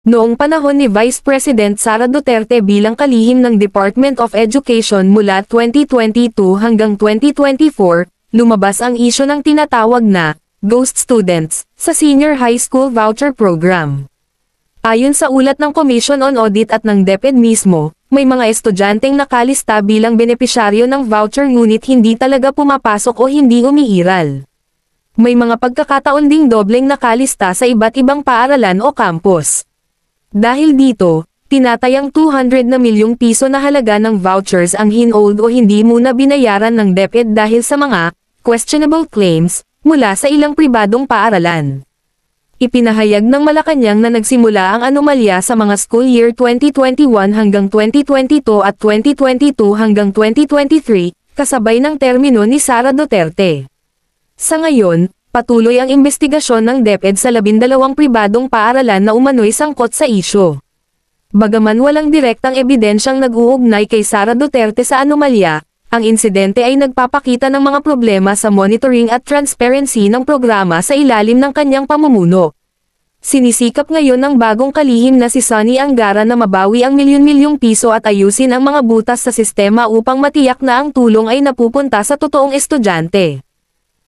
Noong panahon ni Vice President Sara Duterte bilang kalihim ng Department of Education mula 2022 hanggang 2024, lumabas ang isyu ng tinatawag na ghost students sa Senior High School Voucher Program. Ayon sa ulat ng Commission on Audit at ng DepEd mismo, may mga estudyanteng nakalista bilang benepisyaryo ng voucher ngunit hindi talaga pumapasok o hindi umiiral. May mga pagkakataon ding dobleng nakalista sa iba't ibang paaralan o campus. Dahil dito, tinatayang 200 na milyong piso na halaga ng vouchers ang hinold o hindi muna binayaran ng DepEd dahil sa mga questionable claims mula sa ilang pribadong paaralan. Ipinahayag ng Malacanang na nagsimula ang anomalya sa mga school year 2021 hanggang 2022 at 2022 hanggang 2023, kasabay ng termino ni Sara Duterte. Sa ngayon, patuloy ang investigasyon ng DepEd sa 12 pribadong paaralan na umano'y sangkot sa isyu. Bagaman walang direktang ebidensyang nag-uugnay kay Sara Duterte sa anomalya, ang insidente ay nagpapakita ng mga problema sa monitoring at transparency ng programa sa ilalim ng kanyang pamumuno. Sinisikap ngayon ng bagong kalihim na si Sonny Angara na mabawi ang milyon-milyong piso at ayusin ang mga butas sa sistema upang matiyak na ang tulong ay napupunta sa totoong estudyante.